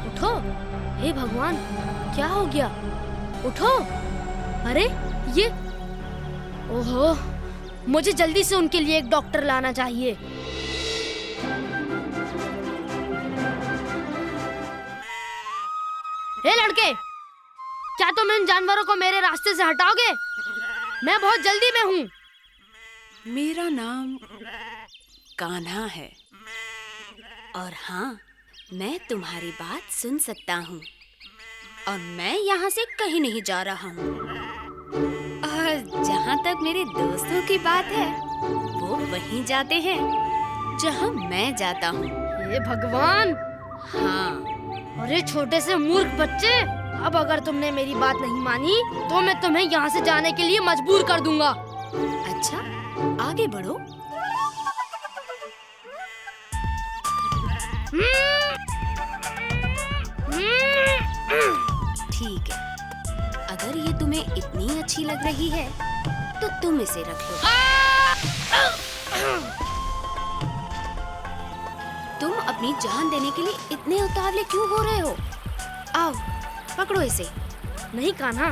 उठो, हे भगवान, क्या हो गया? उठो। अरे ये, ओहो, मुझे जल्दी से उनके लिए एक डॉक्टर लाना चाहिए। हे लड़के, क्या तुम इन जानवरों को मेरे रास्ते से हटाओगे? मैं बहुत जल्दी में हूँ। मेरा नाम कान्हा है और हाँ, मैं तुम्हारी बात सुन सकता हूँ और मैं यहाँ से कहीं नहीं जा रहा हूँ। और जहाँ तक मेरे दोस्तों की बात है, वो वहीं जाते हैं जहाँ मैं जाता हूँ। हे भगवान! हाँ। अरे छोटे से मूर्ख बच्चे, अब अगर तुमने मेरी बात नहीं मानी तो मैं तुम्हें यहाँ से जाने के लिए मजबूर कर दूंगा। अच्छा, आगे बढ़ो। ठीक है, अगर ये तुम्हें इतनी अच्छी लग रही है तो तुम इसे रख लो। तुम अपनी जान देने के लिए इतने उतावले क्यों हो रहे हो? आओ, पकड़ो इसे। नहीं कान्हा,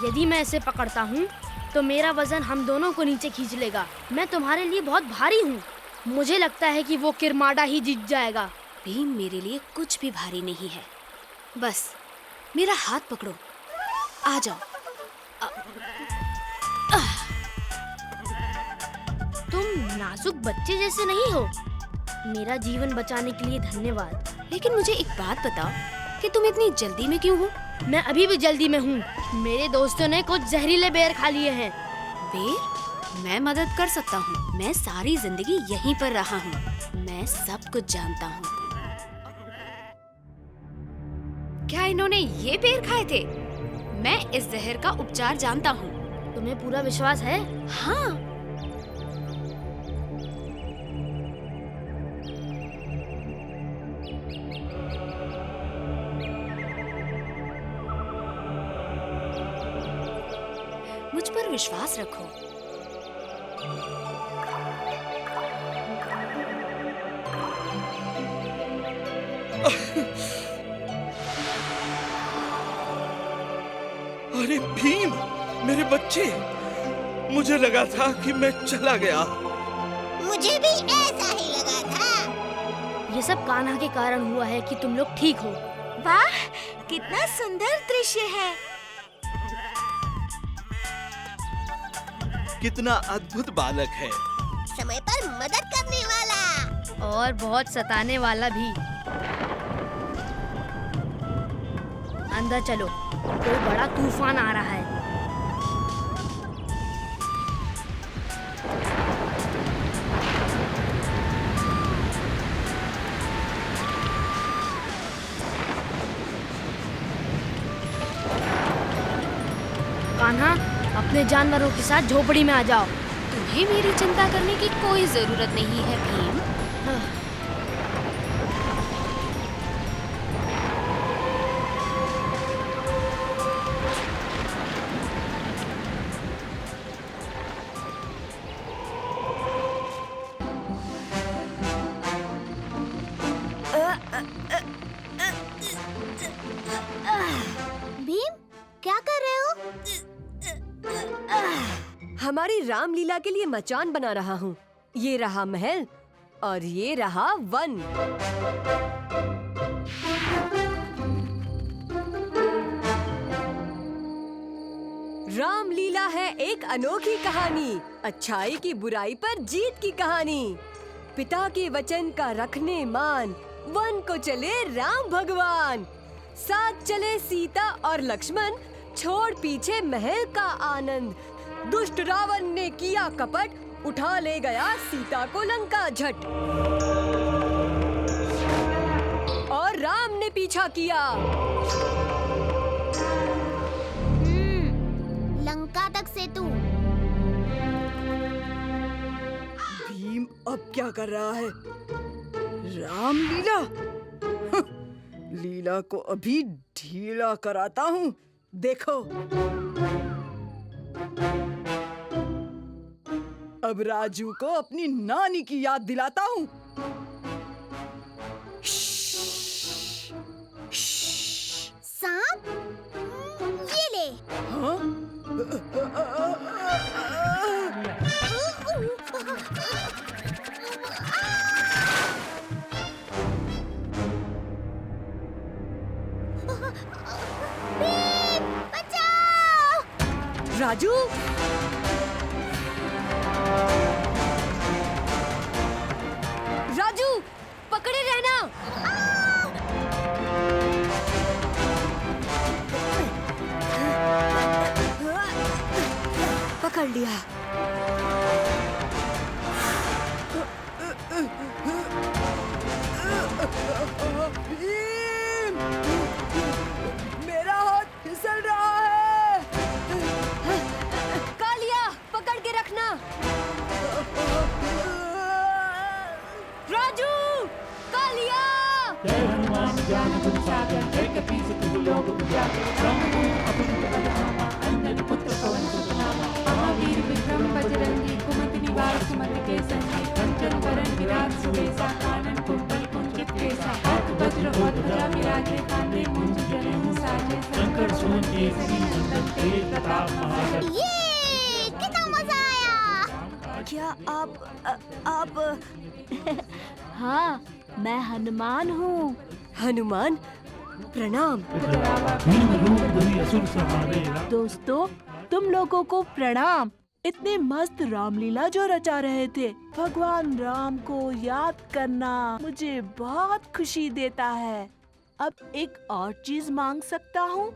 यदि मैं इसे पकड़ता हूँ तो मेरा वजन हम दोनों को नीचे खींच लेगा। मैं तुम्हारे लिए बहुत भारी हूँ। मुझे लगता है कि वो किरमाडा ही जीत जाएगा। भीम मेरे लिए कुछ भी भारी नहीं है। बस मेरा हाथ पकड़ो, आ जाओ। तुम नाजुक बच्चे जैसे नहीं हो। मेरा जीवन बचाने के लिए धन्यवाद। लेकिन मुझे एक बात बताओ कि तुम इतनी जल्दी में क्यों हो? मैं अभी भी जल्दी में हूँ। मेरे दोस्तों ने कुछ जहरीले बेर खा लिए हैं। बेर? मैं मदद कर सकता हूँ। मैं सारी जिंदगी यहीं पर रहा हूँ। मैं सब कुछ जानता हूँ। क्या इन्होंने ये बेर खाए थे? मैं इस जहर का उपचार जानता हूँ। तुम्हें पूरा विश्वास है? हाँ। मुझ पर विश्वास रखो। अरे भीम, मेरे बच्चे, मुझे लगा था कि मैं चला गया। मुझे भी ऐसा ही लगा था। ये सब कान्हा के कारण हुआ है कि तुम लोग ठीक हो। वाह, कितना सुंदर दृश्य है। कितना अद्भुत बालक है। समय पर मदद करने वाला और बहुत सताने वाला भी। अंदर चलो, कोई बड़ा तूफान आ रहा है। कान्हा, अपने जानवरों के साथ झोपड़ी में आ जाओ। तुम्हें मेरी चिंता करने की कोई जरूरत नहीं है भीम। भीम, क्या कर रहे हो? हमारी रामलीला के लिए मचान बना रहा हूँ। ये रहा महल और ये रहा वन। रामलीला है एक अनोखी कहानी, अच्छाई की बुराई पर जीत की कहानी। पिता के वचन का रखने मान, वन को चले राम भगवान। साथ चले सीता और लक्ष्मण, छोड़ पीछे महल का आनंद। दुष्ट रावण ने किया कपट, उठा ले गया सीता को लंका झट। और राम ने पीछा किया। लंका तक सेतु। भीम अब क्या कर रहा है? रामलीला? लीला को अभी ढीला कराता हूँ, देखो। अब राजू को अपनी नानी की याद दिलाता हूँ। भीम, बचाओ! राजू, राजू, पकड़े रहना। पकड़ लिया। भीम! मेरा हाथ फिसल रहा है। कालिया, पकड़ के रखना। राजू, कालिया। जय हनुमान ज्ञान गुण सागर जय कपीस तिहु लोक उजागर रामदूत अतुलित बल धामा अंजनी पुत्र पवन सुत नामा महावीर विक्रम बजरंगी कुमति निवार सुमति के संगी कंचन वरण विराज सुबेसा कानन कुंडल कुंचित केसा हाथ वज्र और ध्वजा विराजे कांधे मुंज जनेऊ साजे शंकर सुमन केसरी नंदन तेज प्रताप महाजन। ये कितना मजा आया! क्या आप हाँ, मैं हनुमान हूँ। हनुमान, प्रणाम। भीम रूप धरि असुर संहारे दोस्तों, तुम लोगों को प्रणाम। इतने मस्त रामलीला जो रचा रहे थे, भगवान राम को याद करना मुझे बहुत खुशी देता है। अब एक और चीज मांग सकता हूँ?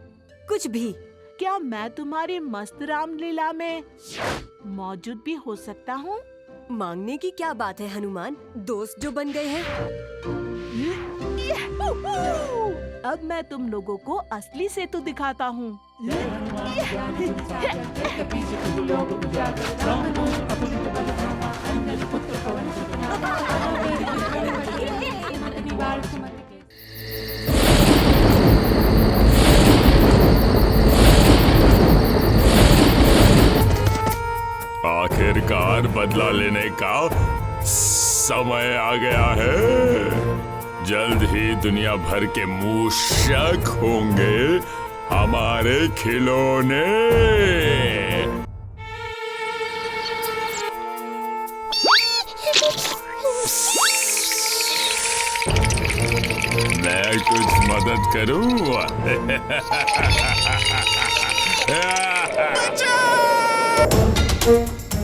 कुछ भी। क्या मैं तुम्हारी मस्त रामलीला में मौजूद भी हो सकता हूँ? मांगने की क्या बात है हनुमान, दोस्त जो बन गए हैं। अब मैं तुम लोगों को असली सेतु दिखाता हूँ। जय हनुमान ज्ञान गुण सागर जय कपीस तिहु लोक उजागर रामदूत अतुलित बल धामा अंजनी पुत्र पवन सुत नामा महावीर विक्रम बजरंगी कुमति निवार सुमति के आखिरकार बदला लेने का समय आ गया है। जल्द ही दुनिया भर के मूषक होंगे हमारे खिलौने। मैं कुछ मदद करूं?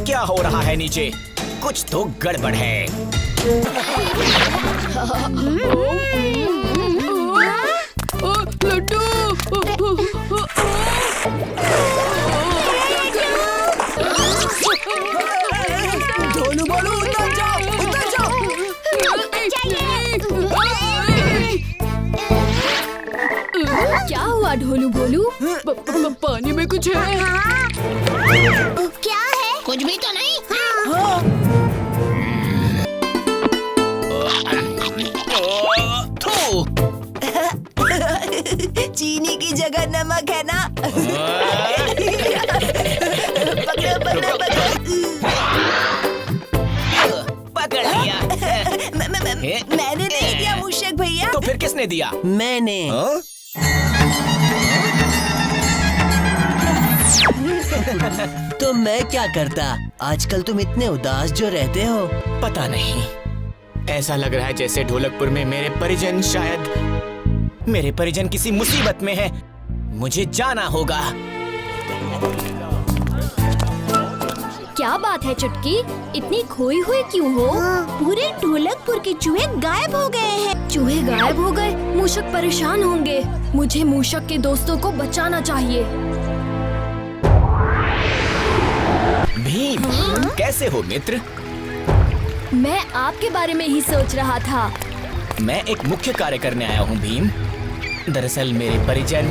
क्या हो रहा है नीचे? कुछ तो गड़बड़ है। लड्डू। ढोलू बोलू, उतर जाओ, उतर जाओ। क्या हुआ ढोलू बोलू? पानी में कुछ है? क्या है? कुछ भी तो नहीं। चीनी की जगह नमक है ना? पकड़ो पकड़ो पकड़ो। पकड़ लिया। मैंने नहीं दिया मूषक भैया। तो फिर किसने दिया? मैंने। तो मैं क्या करता? आजकल तुम इतने उदास जो रहते हो। पता नहीं, ऐसा लग रहा है जैसे ढोलकपुर में मेरे परिजन किसी मुसीबत में हैं। मुझे जाना होगा। क्या बात है चुटकी, इतनी खोई हुई क्यों हो? पूरे ढोलकपुर के चूहे गायब हो गए हैं। चूहे गायब हो गए? मूषक परेशान होंगे। मुझे मूषक के दोस्तों को बचाना चाहिए। भीम, कैसे हो मित्र? मैं आपके बारे में ही सोच रहा था। मैं एक मुख्य कार्य करने आया हूँ भीम। दरअसल मेरे परिजन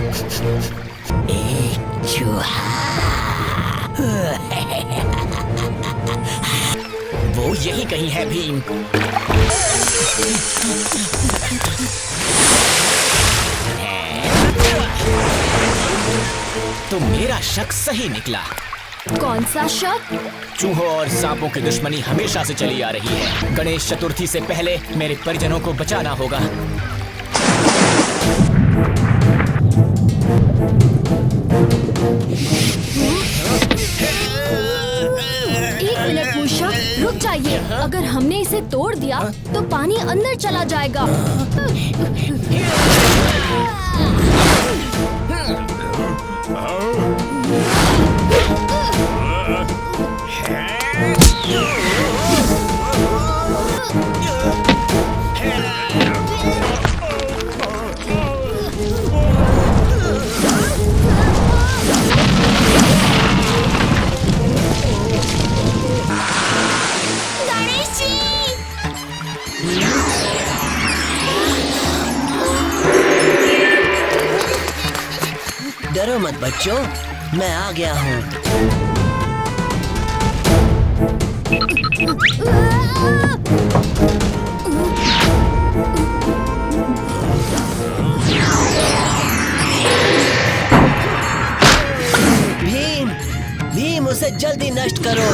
एक चूहा वो यही कहीं है भीम। तो मेरा शक सही निकला। कौन सा शक? चूहों और सांपों की दुश्मनी हमेशा से चली आ रही है। गणेश चतुर्थी से पहले मेरे परिजनों को बचाना होगा। एक मिनट मूषक, रुक जाइए। अगर हमने इसे तोड़ दिया तो पानी अंदर चला जाएगा। डरो मत बच्चों, मैं आ गया हूँ। भीम, भीम उसे जल्दी नष्ट करो।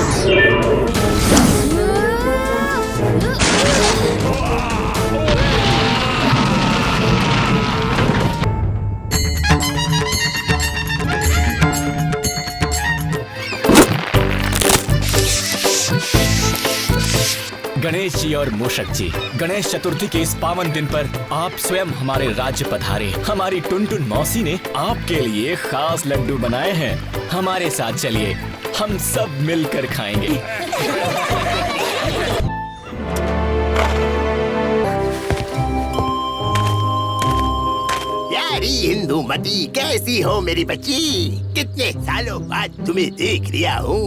गणेश जी और मूषक जी, गणेश चतुर्थी के इस पावन दिन पर आप स्वयं हमारे राज्य पधारे। हमारी टुनटुन मौसी ने आपके लिए खास लड्डू बनाए हैं। हमारे साथ चलिए, हम सब मिलकर खाएंगे। प्यारी इंदुमती, कैसी हो मेरी बच्ची? कितने सालों बाद तुम्हें देख लिया हूँ।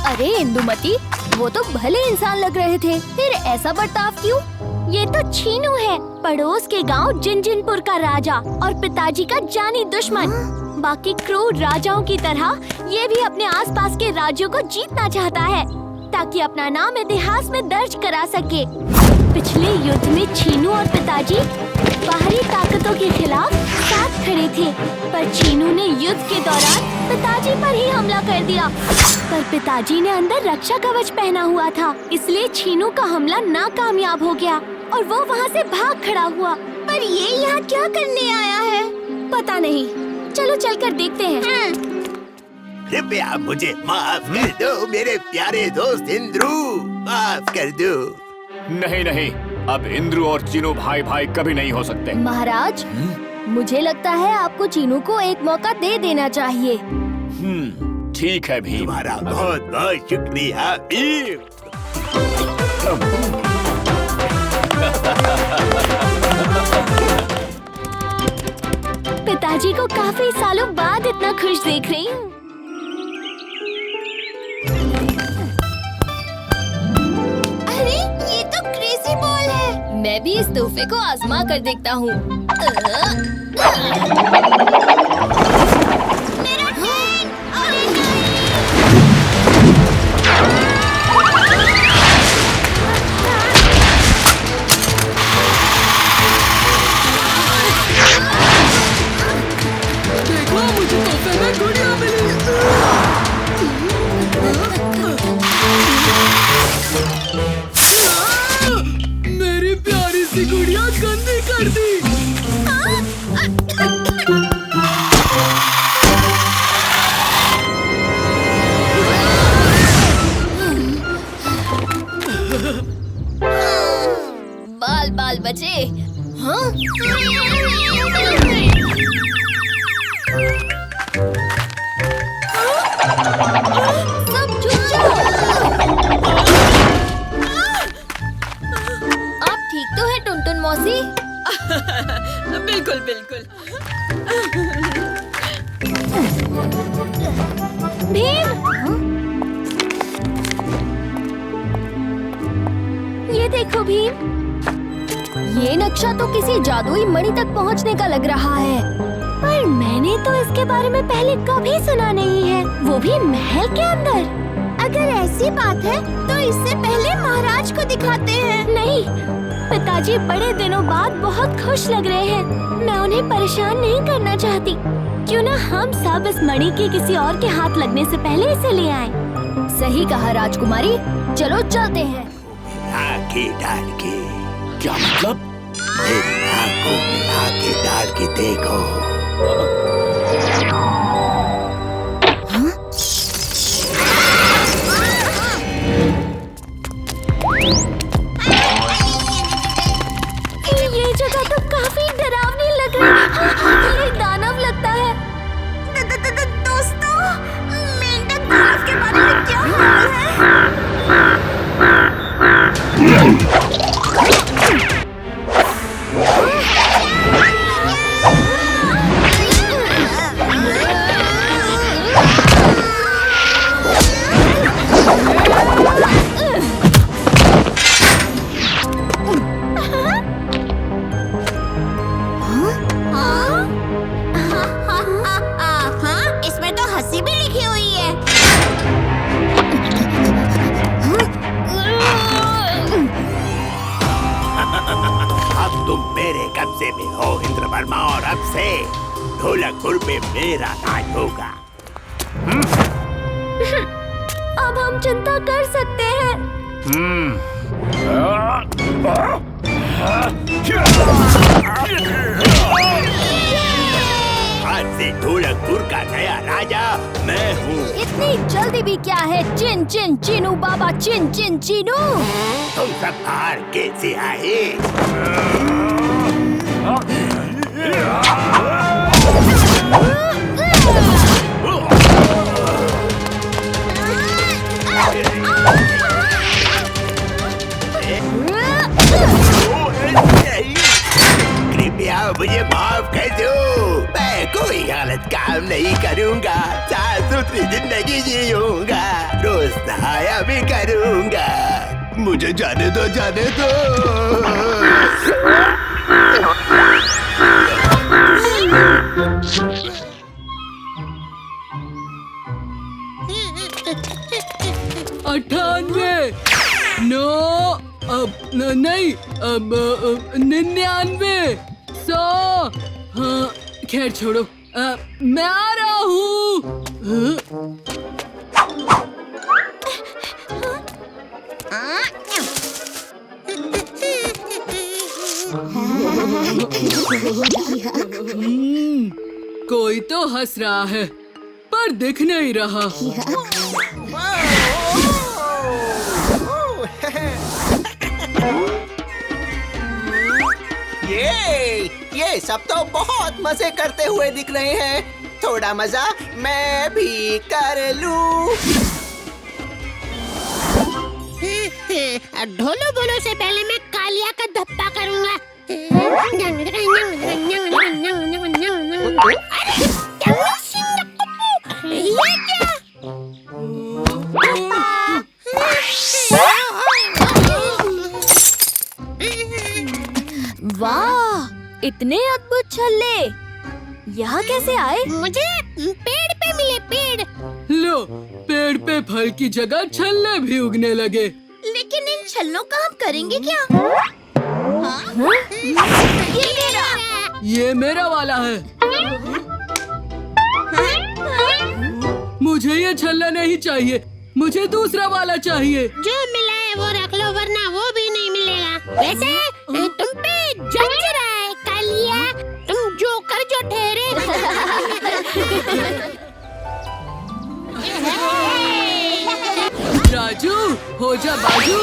अरे इंदुमती, वो तो भले इंसान लग रहे थे, फिर ऐसा बर्ताव क्यों? ये तो छीनू है, पड़ोस के गांव जिनजिनपुर का राजा और पिताजी का जानी दुश्मन। बाकी क्रूर राजाओं की तरह ये भी अपने आसपास के राज्यों को जीतना चाहता है, ताकि अपना नाम इतिहास में दर्ज करा सके। पिछले युद्ध में छीनू और पिताजी बाहरी ताकतों के खिलाफ साथ खड़े थे, पर छीनू ने युद्ध के दौरान पिताजी पर ही हमला कर दिया। पर पिताजी ने अंदर रक्षा कवच पहना हुआ था, इसलिए छीनू का हमला नाकामयाब हो गया और वो वहाँ से भाग खड़ा हुआ। पर ये यहाँ क्या करने आया है? पता नहीं, चलो चलकर देखते हैं। कृपया मुझे माफ कर दो मेरे प्यारे दोस्त इंद्रू, माफ कर दो। नहीं नहीं, अब इंद्रू और चीनू भाई भाई कभी नहीं हो सकते। महाराज, मुझे लगता है आपको चीनू को एक मौका दे देना चाहिए। ठीक है भीम। तुम्हारा बहुत बहुत शुक्रिया भीम। पिताजी को काफी सालों बाद इतना खुश देख रही हूँ। अरे ये तो क्रेजी बॉल है। मैं भी इस तोहफे को आजमा कर देखता हूँ। मेरा ट्रेन! अरे देखो, मुझे तोहफे में गुड़िया मिली। मेरी प्यारी सी गुड़िया गंदी कर दी। बाल बाल बचे। हाँ? सब चुप जाओ। आप ठीक तो है टुनटुन मौसी? बिल्कुल बिल्कुल। भीम, ये देखो भीम, ये नक्शा तो किसी जादुई मणि तक पहुंचने का लग रहा है, पर मैंने तो इसके बारे में पहले कभी सुना नहीं है, वो भी महल के अंदर। अगर ऐसी बात है तो इससे पहले महाराज को दिखाते हैं। नहीं, पिताजी बड़े दिनों बाद बहुत खुश लग रहे हैं, मैं उन्हें परेशान नहीं करना चाहती। क्यों ना हम सब इस मणि के किसी और के हाथ लगने से पहले इसे ले आएं। सही कहा राजकुमारी, चलो चलते हैं। आके डाल के। क्या मतलब? मेरी आंखों में आके डाल के देखो। ये जगह तो काफी डरावनी लग रही है। ये दानव लगता है। दोस्तों, मेंढक दानव के बारे में क्या हाल है? गुस्से में हो इंद्रवर्मा, और अब से ढोलकपुर में मेरा राज होगा। अब हम चिंता कर सकते हैं। आज से ढोलकपुर का नया राजा मैं हूँ। इतनी जल्दी भी क्या है? चिन चिन चिनू बाबा, चिन चिन चिनू। तुम सब बाहर कैसे आए? कृपया मुझे माफ कर दो, मैं कोई गलत काम नहीं करूँगा, साफ सुथरी जिंदगी जीऊंगा, रोज नहाया भी करूँगा। मुझे जाने दो, जाने दो। अठानवे, नो, नहीं, 99, 100। हाँ, खैर छोड़ो, मैं आ रहा हूँ। कोई तो हंस रहा है, पर दिख नहीं रहा। ये सब तो बहुत मजे करते हुए दिख रहे हैं। थोड़ा मजा मैं भी कर लूं। ढोलो बोलो से पहले मैं कालिया का धप्पा करूंगा। ये क्या? वाह, इतने अद्भुत छल्ले यहाँ कैसे आए? मुझे पेड़ पे मिले, पेड़। लो, पेड़ पे फल की जगह छल्ले भी उगने लगे। लेकिन इन छल्लों का हम करेंगे क्या? ये मेरा वाला है। मुझे ये छल्ला नहीं चाहिए, मुझे दूसरा वाला चाहिए। जो मिला है वो रख लो, वरना वो भी नहीं मिलेगा। वैसे तुम पे जच रहा है कालिया, तुम जोकर जो ठहरे। राजू, हो जा बाजू।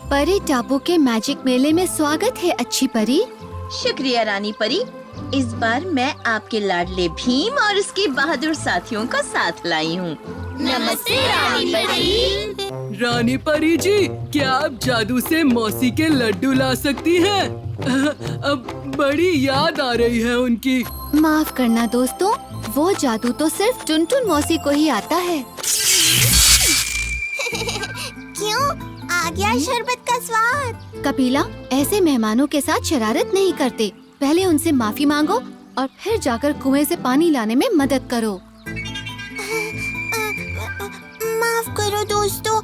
परी टापू के मैजिक मेले में स्वागत है अच्छी परी। शुक्रिया रानी परी। इस बार मैं आपके लाडले भीम और उसके बहादुर साथियों का साथ लाई हूँ। नमस्ते रानी परी। रानी परी जी, क्या आप जादू से मौसी के लड्डू ला सकती हैं? अब बड़ी याद आ रही है उनकी। माफ करना दोस्तों, वो जादू तो सिर्फ टुनटुन मौसी को ही आता है। क्यों? आ गया शरबत का स्वाद। कपिला, ऐसे मेहमानों के साथ शरारत नहीं करते। पहले उनसे माफी मांगो और फिर जाकर कुएं से पानी लाने में मदद करो। माफ करो दोस्तों।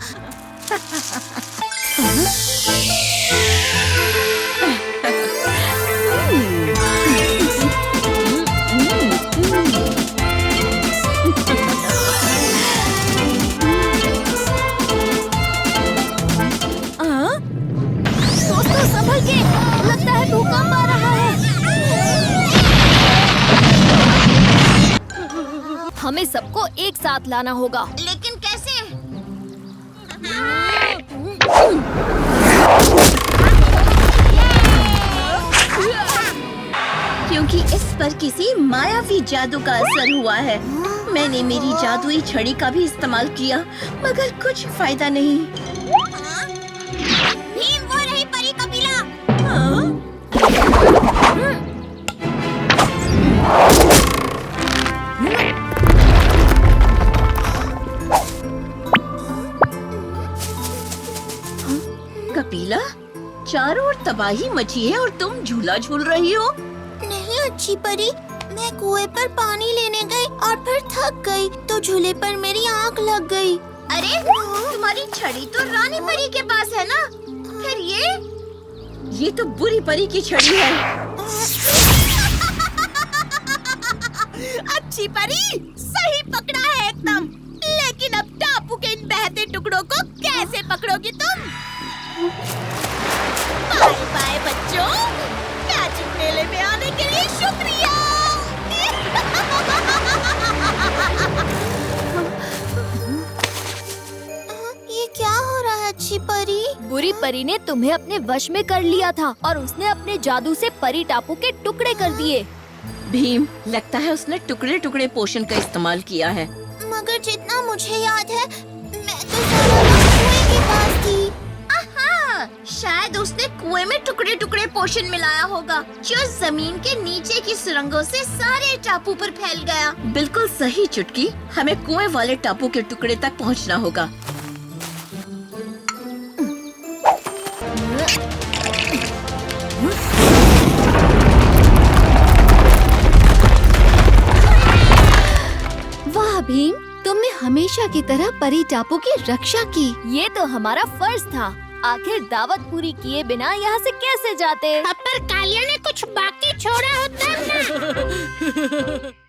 दोस्तों संभल के, लगता है भूकंप आ रहा है। हमें सबको एक साथ लाना होगा। लेकिन कैसे? क्योंकि इस पर किसी मायावी जादू का असर हुआ है। मैंने मेरी जादुई छड़ी का भी इस्तेमाल किया, मगर कुछ फायदा नहीं। भीम, वो रही परी कपिला। रंगीला, चारों ओर तबाही मची है और तुम झूला झूल रही हो। नहीं अच्छी परी, मैं कुएं पर पानी लेने गई और फिर थक गई तो झूले पर मेरी आँख लग गई। अरे तुम्हारी छड़ी तो रानी परी के पास है ना, फिर ये तो बुरी परी की छड़ी है। अच्छी परी, सही पकड़ा है एकदम। लेकिन अब टापू के इन बहते टुकड़ों को कैसे पकड़ोगी तुम? बाय बाय बच्चों, मैजिक मेले में आने के लिए शुक्रिया। ये क्या हो रहा है अच्छी परी? बुरी परी ने तुम्हें अपने वश में कर लिया था और उसने अपने जादू से परी टापू के टुकड़े कर दिए। भीम, लगता है उसने टुकड़े टुकड़े पोषण का इस्तेमाल किया है। मगर जितना मुझे याद है, मैं तो कुएं के पास थी। आहा, शायद उसने कुएं में टुकड़े टुकड़े पोषण मिलाया होगा, जो जमीन के नीचे की सुरंगों से सारे टापू पर फैल गया। बिल्कुल सही चुटकी, हमें कुएं वाले टापू के टुकड़े तक पहुंचना होगा। वाह भीम, तुमने हमेशा की तरह परी टापू की रक्षा की। ये तो हमारा फर्ज था। आखिर दावत पूरी किए बिना यहाँ से कैसे जाते? पर कालिया ने कुछ बाकी छोड़ा होता ना।